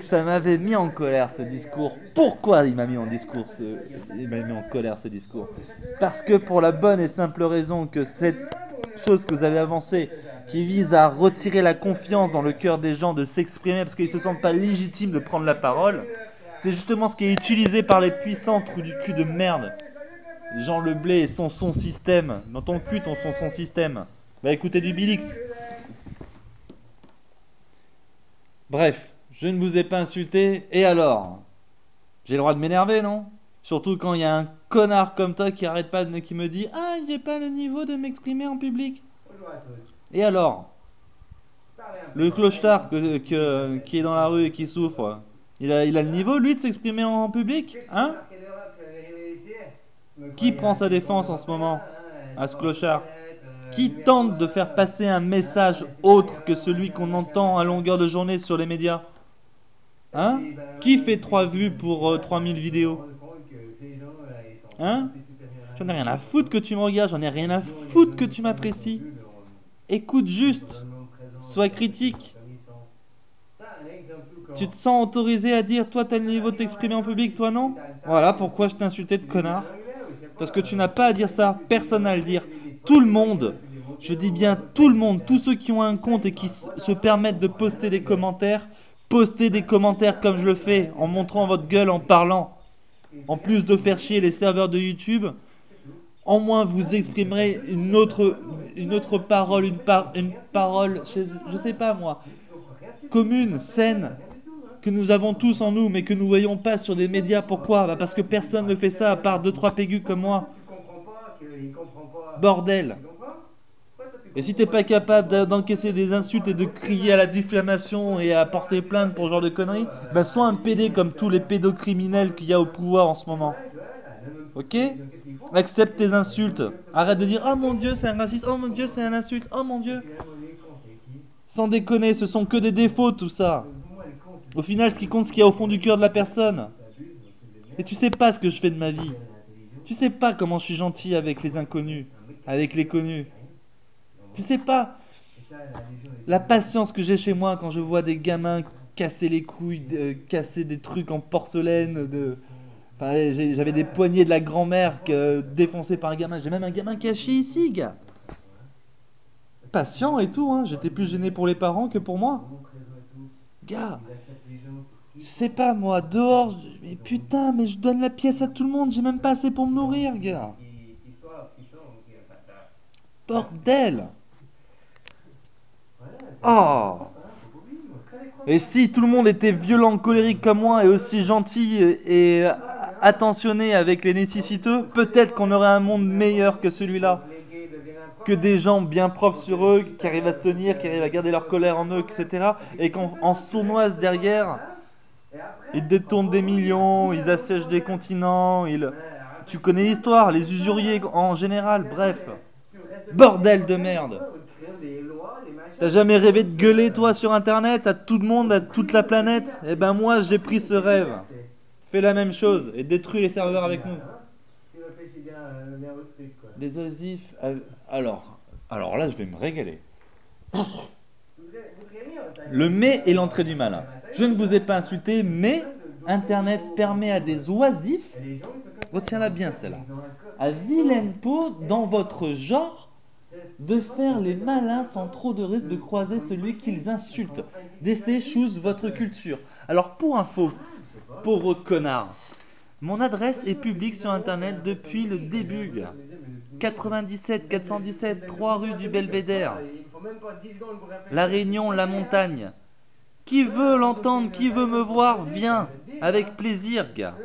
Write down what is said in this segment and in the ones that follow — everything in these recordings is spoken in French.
que ça m'avait mis en colère ce discours. Pourquoi il m'a mis il m'a mis en colère ce discours? Parce que pour la bonne et simple raison que cette chose que vous avez avancée, qui vise à retirer la confiance dans le cœur des gens de s'exprimer parce qu'ils ne se sentent pas légitimes de prendre la parole, c'est justement ce qui est utilisé par les puissants trous du cul de merde. Jean Leblé et son système. Dans ton cul, son système. Va écouter du Bilix. Bref, je ne vous ai pas insulté. Et alors? J'ai le droit de m'énerver, non? Surtout quand il y a un connard comme toi qui arrête pas qui me dit ah, j'ai pas le niveau de m'exprimer en public. Et alors? Le clochard qui est dans la rue et qui souffre, il a le niveau, lui, de s'exprimer en public? Hein? Qui prend sa défense en ce moment? À ce clochard? Qui tente de faire passer un message autre que celui qu'on entend à longueur de journée sur les médias? Hein? Qui fait 3 vues pour 3000 vidéos? Hein? J'en ai rien à foutre que tu me regardes, j'en ai rien à foutre que tu m'apprécies. Écoute juste, sois critique. Tu te sens autorisé à dire toi t'as le niveau de t'exprimer en public, toi non? Voilà pourquoi je t'ai insulté de connard. Parce que tu n'as pas à dire ça, personne n'a à le dire. Tout le monde, je dis bien tout le monde, tous ceux qui ont un compte et qui se permettent de poster des commentaires, postez des commentaires comme je le fais, en montrant votre gueule, en parlant. En plus de faire chier les serveurs de YouTube, en moins vous exprimerez une autre parole, une parole, je sais pas moi, commune, saine, que nous avons tous en nous, mais que nous voyons pas sur des médias. Pourquoi? Bah parce que personne ne fait ça à part 2-3 pégus comme moi. Bordel. Et si t'es pas capable d'encaisser des insultes et de crier à la diffamation et à porter plainte pour ce genre de conneries, bah sois un PD comme tous les pédocriminels qu'il y a au pouvoir en ce moment. Ok? Accepte tes insultes. Arrête de dire oh mon dieu c'est un raciste, oh mon dieu c'est un insulte, oh mon dieu. Sans déconner, ce sont que des défauts tout ça. Au final, ce qui compte, c'est ce qu'il y a au fond du cœur de la personne. Et tu sais pas ce que je fais de ma vie. Tu sais pas comment je suis gentil avec les inconnus, avec les connus. Tu sais pas la patience que j'ai chez moi quand je vois des gamins casser les couilles, casser des trucs en porcelaine. Enfin, j'avais des poignées de la grand-mère défoncées par un gamin. J'ai même un gamin caché ici, gars. Patient et tout, hein. J'étais plus gêné pour les parents que pour moi. Gars, je sais pas moi, dehors, mais putain, mais je donne la pièce à tout le monde, j'ai même pas assez pour me nourrir, gars. Bordel. Oh. Et si tout le monde était violent, colérique comme moi et aussi gentil et attentionné avec les nécessiteux, peut-être qu'on aurait un monde meilleur que celui-là. Que des gens bien propres sur eux, qui arrivent à se tenir, qui arrivent à garder leur colère en eux, etc. Et qu'en sournoise derrière, ils détournent des millions, ils assèchent des continents, tu connais l'histoire, les usuriers en général, bref. Bordel de merde. T'as jamais rêvé de gueuler toi sur internet à tout le monde, à toute la planète? Eh ben moi j'ai pris ce rêve. Fais la même chose et détruis les serveurs avec nous. Des oisifs. Alors là je vais me régaler. Le mais est l'entrée du malin. Je ne vous ai pas insulté, mais internet permet à des oisifs, retiens-la bien celle-là, à vilaine peau dans votre genre, de faire les malins sans trop de risque de croiser celui qu'ils insultent. D'essayer chose votre culture. Alors pour info, pauvre connard, mon adresse est publique sur internet depuis le début, gars. 97 417 3 rue du Belvédère. La Réunion, la montagne. Qui veut l'entendre, qui veut me voir, viens. Avec plaisir, gars.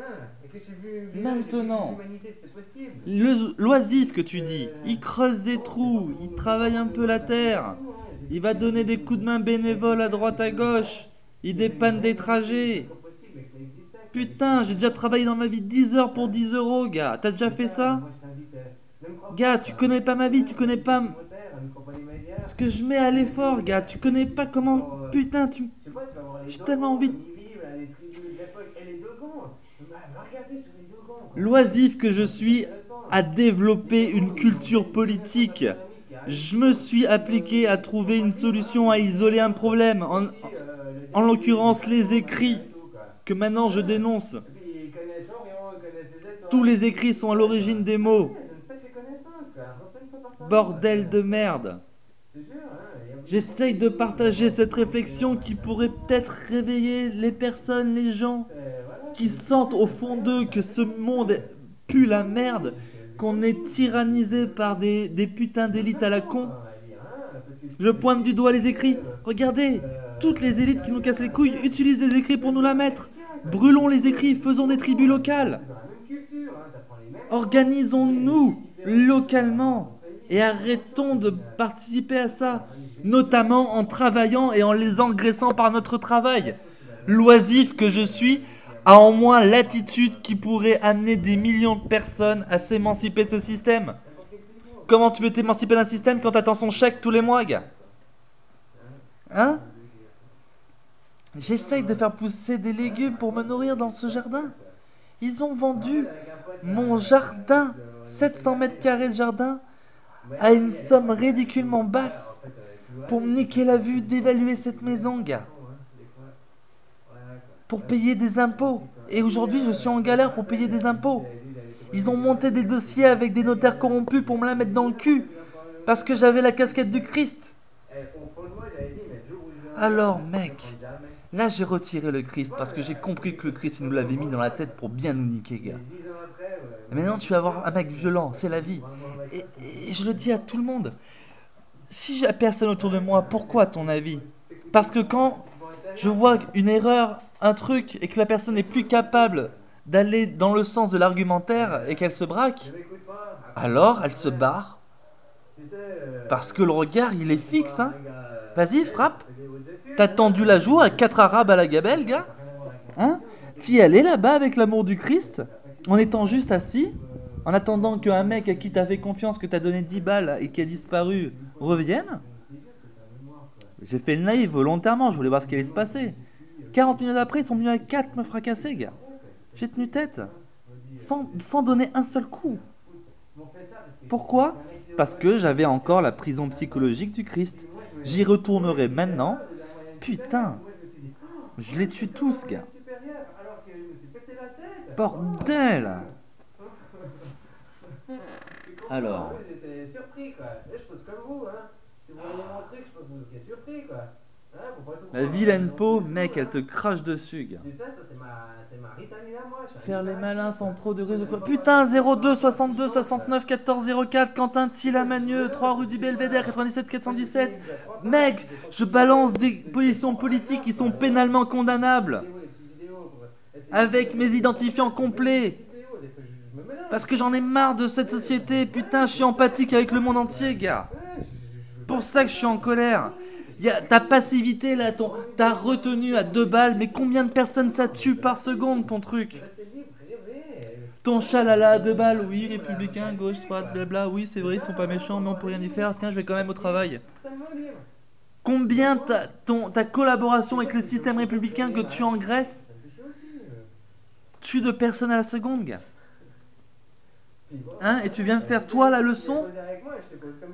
Maintenant, l'oisif que tu dis, il creuse des trous, il travaille un peu la terre, il va donner des coups de main bénévoles à droite à gauche, il dépanne des trajets. Putain, j'ai déjà travaillé dans ma vie 10 heures pour 10 euros, gars. T'as déjà fait ça? Gars, tu connais pas ma vie, tu connais pas ce que je mets à l'effort, gars. Tu connais pas comment... Putain, j'ai tellement envie de... L'oisif que je suis à développer une culture politique. Je me suis appliqué à trouver une solution à isoler un problème En l'occurrence, les écrits que maintenant je dénonce. Tous les écrits sont à l'origine des mots. Bordel de merde. J'essaye de partager cette réflexion qui pourrait peut-être réveiller les personnes, les gens qui sentent au fond d'eux que ce monde pue la merde, qu'on est tyrannisé par des putains d'élites à la con. Je pointe du doigt les écrits. Regardez, toutes les élites qui nous cassent les couilles utilisent les écrits pour nous la mettre. Brûlons les écrits, faisons des tribus locales. Organisons-nous localement et arrêtons de participer à ça, notamment en travaillant et en les engraissant par notre travail. L'oisif que je suis a en moi l'attitude qui pourrait amener des millions de personnes à s'émanciper de ce système. Comment tu veux t'émanciper d'un système quand t'attends son chèque tous les mois, gars? Hein? J'essaye de faire pousser des légumes pour me nourrir dans ce jardin. Ils ont vendu mon jardin, 700 mètres carrés de jardin, à une somme ridiculement basse pour me niquer la vue d'évaluer cette maison, gars. Pour payer des impôts. Et aujourd'hui, je suis en galère pour payer des impôts. Ils ont monté des dossiers avec des notaires corrompus pour me la mettre dans le cul. Parce que j'avais la casquette du Christ. Alors, mec, là j'ai retiré le Christ parce que j'ai compris que le Christ il nous l'avait mis dans la tête pour bien nous niquer, gars. Et maintenant, tu vas avoir un mec violent, c'est la vie. Et je le dis à tout le monde. Si j'ai personne autour de moi, pourquoi à ton avis? Parce que quand je vois une erreur, un truc, et que la personne n'est plus capable d'aller dans le sens de l'argumentaire et qu'elle se braque, alors elle se barre. Parce que le regard, il est fixe, hein. Vas-y, frappe. T'as tendu la joue à 4 arabes à la gabelle, gars? Hein? T'y allais là-bas avec l'amour du Christ? En étant juste assis? En attendant qu'un mec à qui t'as fait confiance, que t'as donné 10 balles et qui a disparu, revienne? J'ai fait le naïf volontairement, je voulais voir ce qui allait se passer. 40 minutes après, ils sont venus à 4 me fracasser, gars. J'ai tenu tête. Sans donner un seul coup. Pourquoi? Parce que j'avais encore la prison psychologique du Christ. J'y retournerai maintenant. Putain. Je les tue tous, gars. Bordel. Alors. J'étais surpris, quoi. Je pose comme vous, hein. Si vous voyez mon truc, je pense que vous serez surpris, quoi. La vilaine peau, mec, elle te crache dessus, gars. C'est ma ritaline à moi. Faire les malins sans trop de réseau. Putain, 02 62 69 14 04, Quentin Thiel à Magneux, 3 rue du Belvédère, 97 417. Mec, je balance des positions politiques qui sont pénalement condamnables. Avec mes identifiants complets. Parce que j'en ai marre de cette société. Putain, je suis empathique avec le monde entier, gars. Pour ça que je suis en colère. Ta passivité là, ta retenue à 2 balles, mais combien de personnes ça tue par seconde ton truc? Ton chalala à 2 balles, oui, républicain, gauche, droite, blabla, oui, c'est vrai, ils sont pas méchants, mais on peut rien y faire, tiens, je vais quand même au travail. Combien ta collaboration avec le système républicain que tu engraisses tue de personnes à la seconde, gars? Hein? Et tu viens me faire toi la leçon?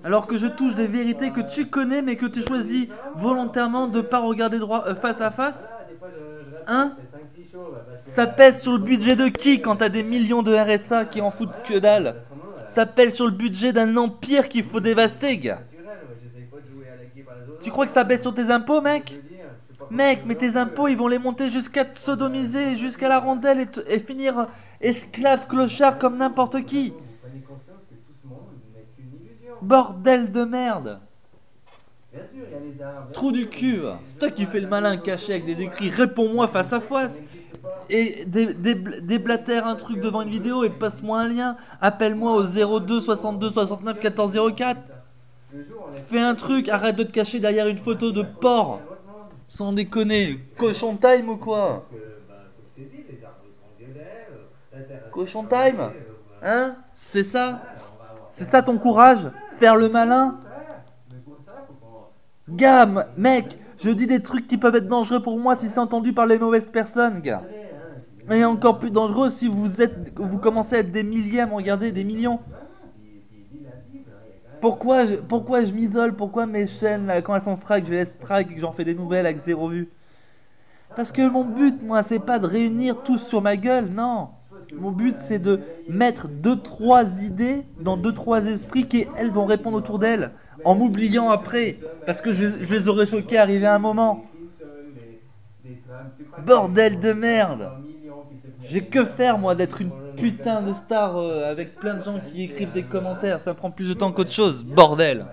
Alors que je touche des vérités que tu connais mais que tu choisis volontairement de ne pas regarder droit, face à face? Hein? Ça pèse sur le budget de qui quand t'as des millions de RSA qui en foutent que dalle? Ça pèse sur le budget d'un empire qu'il faut dévaster, gars. Tu crois que ça baisse sur tes impôts, mec? Mec, mais tes impôts ils vont les monter jusqu'à te sodomiser, jusqu'à la rondelle et finir esclave clochard comme n'importe qui. Bordel de merde. Trou du cul. C'est toi qui fais le malin caché avec des écrits. Réponds-moi face à face. Et déblatère un truc devant une vidéo et passe-moi un lien. Appelle-moi au 02 62 69 14 04. Fais un truc. Arrête de te cacher derrière une photo de porc. Sans déconner. Cochon time ou quoi? Cochon time? Hein? C'est ça? C'est ça ton courage? Faire le malin? Gars, mec, je dis des trucs qui peuvent être dangereux pour moi si c'est entendu par les mauvaises personnes, gars. Et encore plus dangereux si vous commencez à être des milliers à me regarder, des millions. Pourquoi je m'isole? Pourquoi mes chaînes, là, quand elles sont strike, je les laisse strike et que j'en fais des nouvelles avec 0 vues? Parce que mon but, moi, c'est pas de réunir tous sur ma gueule, non. Mon but, c'est de mettre deux, trois idées dans deux, trois esprits qui, elles, vont répondre autour d'elles, en m'oubliant après. Parce que je les aurais choqués arrivé à un moment. Bordel de merde! J'ai que faire, moi, d'être une putain de star avec plein de gens qui écrivent des commentaires. Ça me prend plus de temps qu'autre chose, bordel!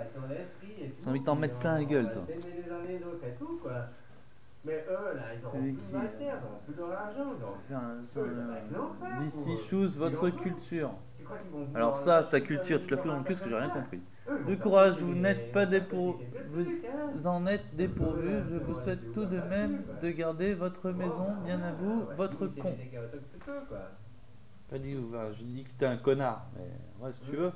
J'ai envie de t'en mettre plein la gueule, toi. Mais eux, là, ils auront plus de matière, ils auront plus leur argent, ils auront D'ici choose votre culture. Tu crois qu'ils vont vouloir- Alors ça, ta culture, tu la fous dans le cul parce que j'ai rien compris. De courage, vous n'êtes pas dépourvu. Vous en êtes dépourvu. Je vous souhaite tout de même de garder votre maison, bien à vous, votre con. Pas dit où va, je dis que t'es un connard, mais ouais, si tu veux.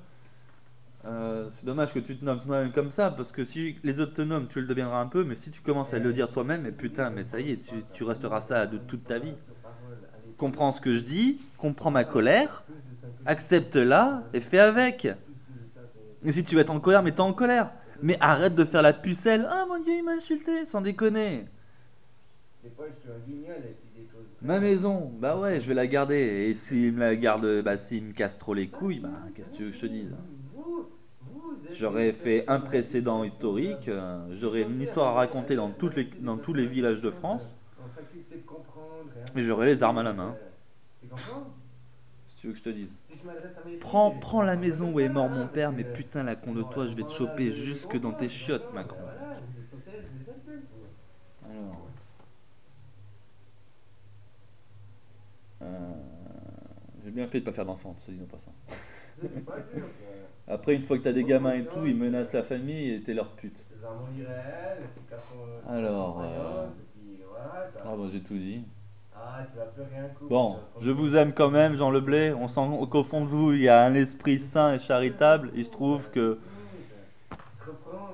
C'est dommage que tu te nommes toi-même comme ça, parce que si les autres te nomment, tu le deviendras un peu, mais si tu commences à le dire toi-même, mais putain, mais ça y est, tu resteras ça de toute ta vie. Comprends ce que je dis, comprends ma colère, accepte-la et fais avec. Et si tu vas être en colère, mais t'es en colère. Mais arrête de faire la pucelle. Ah mon Dieu, il m'a insulté, sans déconner. Ma maison, bah ouais, je vais la garder. Et s'il me la garde, bah s'il me casse trop les couilles, bah qu'est-ce que tu veux que je te dise? J'aurais fait un précédent historique, j'aurais une histoire à raconter dans tous les villages de France, et j'aurais les armes à la main. Si tu veux que je te dise. Prends la maison où est mort mon père, mais putain la con de toi, je vais te choper jusque dans tes chiottes, Macron. Alors. J'ai bien fait de pas faire d'enfant, ça dit non pas ça. Après, une fois que t'as des gamins et tout, ils menacent la famille et t'es leur pute. Alors, ah bon, j'ai tout dit. Bon, je vous aime quand même, Jean Leblay. On sent qu'au fond de vous, il y a un esprit sain et charitable. Il se trouve que,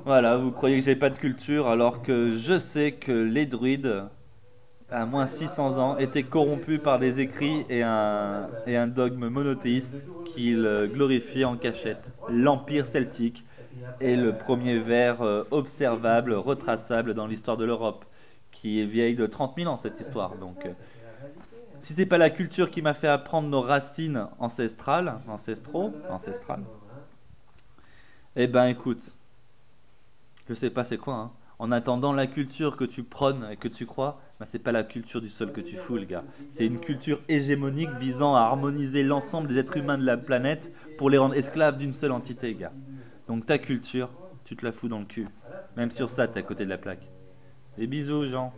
voilà, vous croyez que j'ai pas de culture, alors que je sais que les druides, à moins 600 ans, étaient corrompus par des écrits et un dogme monothéiste qu'ils glorifiaient en cachette. L'Empire celtique est le premier vers observable, retraçable dans l'histoire de l'Europe, qui est vieille de 30 000 ans, cette histoire. Donc, si c'est pas la culture qui m'a fait apprendre nos racines ancestrales, eh ben écoute, je sais pas c'est quoi, hein. En attendant, la culture que tu prônes et que tu crois, ben c'est pas la culture du sol que tu fous, le gars. C'est une culture hégémonique visant à harmoniser l'ensemble des êtres humains de la planète pour les rendre esclaves d'une seule entité, gars. Donc ta culture, tu te la fous dans le cul. Même sur ça, t'es à côté de la plaque. Et bisous, Jean.